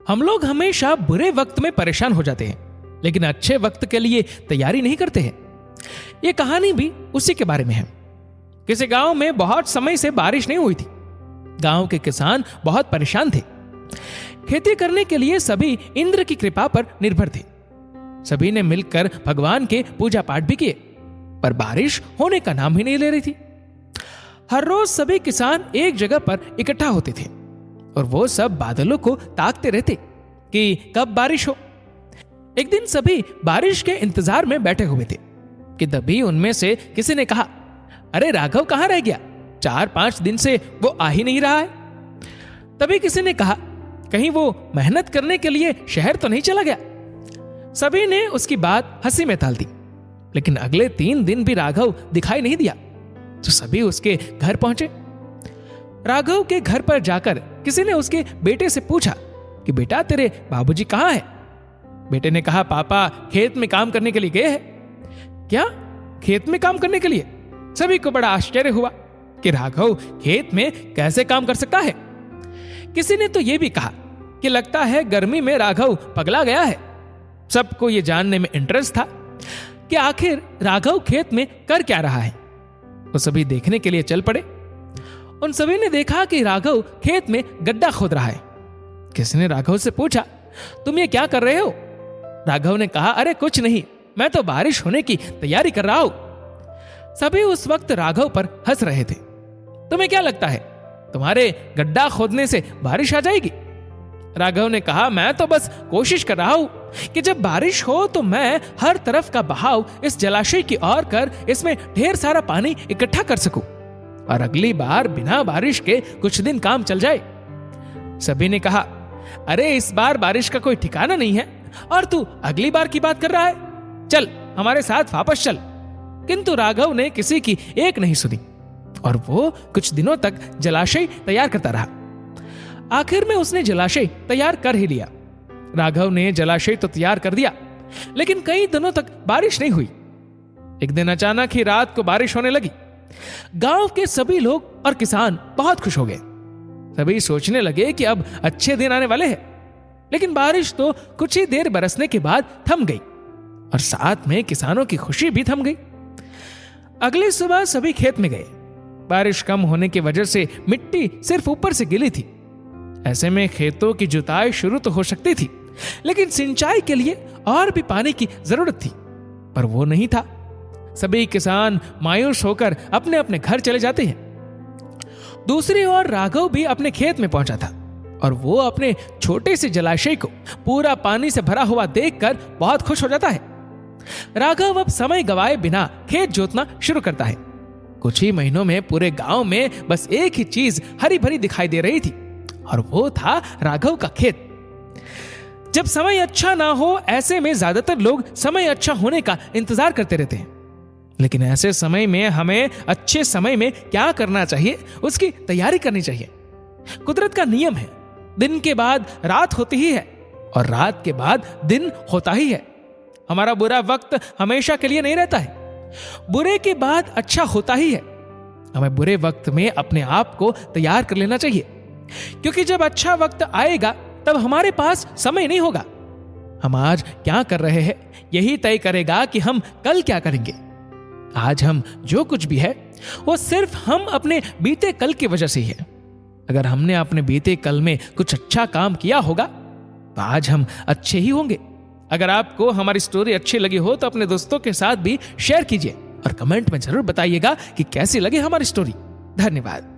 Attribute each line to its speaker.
Speaker 1: हम लोग हमेशा बुरे वक्त में परेशान हो जाते हैं, लेकिन अच्छे वक्त के लिए तैयारी नहीं करते हैं। यह कहानी भी उसी के बारे में है। किसी गांव में बहुत समय से बारिश नहीं हुई थी। गांव के किसान बहुत परेशान थे। खेती करने के लिए सभी इंद्र की कृपा पर निर्भर थे। सभी ने मिलकर भगवान के पूजा पाठ भी किए, पर बारिश होने का नाम ही नहीं ले रही थी। हर रोज सभी किसान एक जगह पर इकट्ठा होते थे और वो सब बादलों को ताकते रहते कि कब बारिश हो। एक दिन सभी बारिश के इंतजार में बैठे हुए थे कि तभी उनमें से किसी ने कहा, अरे राघव कहां रह गया? 4-5 दिन से वो आ ही नहीं रहा है। तभी किसी ने कहा, कहीं वो मेहनत करने के लिए शहर तो नहीं चला गया? सभी ने उसकी बात हंसी में टाल दी। लेकिन अगले 3 दिन भी राघव दिखाई नहीं दिया, तो सभी उसके घर पहुंचे। राघव के घर पर जाकर किसी ने उसके बेटे से पूछा कि बेटा तेरे बाबूजी कहां है? बेटे ने कहा, पापा खेत में काम करने के लिए गए हैं। क्या? खेत में काम करने के लिए? सभी को बड़ा आश्चर्य हुआ कि राघव खेत में कैसे काम कर सकता है। किसी ने तो यह भी कहा कि लगता है गर्मी में राघव पगला गया है। सबको यह जानने में इंटरेस्ट था कि आखिर राघव खेत में कर क्या रहा है। वो सभी देखने के लिए चल पड़े। उन सभी ने देखा कि राघव खेत में गड्ढा खोद रहा है। किसी ने राघव से पूछा, तुम ये क्या कर रहे हो? राघव ने कहा, अरे कुछ नहीं, मैं तो बारिश होने की तैयारी कर रहा हूं। सभी उस वक्त राघव पर हंस रहे थे। तुम्हें क्या लगता है, तुम्हारे गड्ढा खोदने से बारिश आ जाएगी? राघव ने कहा, मैं तो बस कोशिश कर रहा हूं कि जब बारिश हो तो मैं हर तरफ का बहाव इस जलाशय की ओर कर इसमें ढेर सारा पानी इकट्ठा कर सकूं और अगली बार बिना बारिश के कुछ दिन काम चल जाए। सभी ने कहा, अरे इस बार बारिश का कोई ठिकाना नहीं है और तू अगली बार की बात कर रहा है। चल हमारे साथ वापस चल। किंतु राघव ने किसी की एक नहीं सुनी और वो कुछ दिनों तक जलाशय तैयार करता रहा। आखिर में उसने जलाशय तैयार कर ही लिया। राघव ने जलाशय तो तैयार कर दिया, लेकिन कई दिनों तक बारिश नहीं हुई। एक दिन अचानक ही रात को बारिश होने लगी। गांव के सभी लोग और किसान बहुत खुश हो गए। सभी सोचने लगे कि अब अच्छे दिन आने वाले हैं। लेकिन बारिश तो कुछ ही देर बरसने के बाद थम गई और साथ में किसानों की खुशी भी थम गई। अगली सुबह सभी खेत में गए। बारिश कम होने की वजह से मिट्टी सिर्फ ऊपर से गिली थी। ऐसे में खेतों की जुताई शुरू तो हो सकती थी, लेकिन सिंचाई के लिए और भी पानी की जरूरत थी, पर वो नहीं था। सभी किसान मायूस होकर अपने अपने घर चले जाते हैं। दूसरी ओर राघव भी अपने खेत में पहुंचा था और वो अपने छोटे से जलाशय को पूरा पानी से भरा हुआ देखकर बहुत खुश हो जाता है। राघव अब समय गवाए बिना खेत जोतना शुरू करता है। कुछ ही महीनों में पूरे गांव में बस एक ही चीज हरी भरी दिखाई दे रही थी और वो था राघव का खेत। जब समय अच्छा ना हो, ऐसे में ज्यादातर लोग समय अच्छा होने का इंतजार करते रहते हैं। लेकिन ऐसे समय में हमें अच्छे समय में क्या करना चाहिए, उसकी तैयारी करनी चाहिए। कुदरत का नियम है, दिन के बाद रात होती ही है और रात के बाद दिन होता ही है। हमारा बुरा वक्त हमेशा के लिए नहीं रहता है। बुरे के बाद अच्छा होता ही है। हमें बुरे वक्त में अपने आप को तैयार कर लेना चाहिए, क्योंकि जब अच्छा वक्त आएगा तब हमारे पास समय नहीं होगा। हम आज क्या कर रहे हैं यही तय करेगा कि हम कल क्या करेंगे। आज हम जो कुछ भी है वो सिर्फ हम अपने बीते कल की वजह से ही है। अगर हमने अपने बीते कल में कुछ अच्छा काम किया होगा तो आज हम अच्छे ही होंगे। अगर आपको हमारी स्टोरी अच्छी लगी हो तो अपने दोस्तों के साथ भी शेयर कीजिए और कमेंट में जरूर बताइएगा कि कैसी लगी हमारी स्टोरी। धन्यवाद।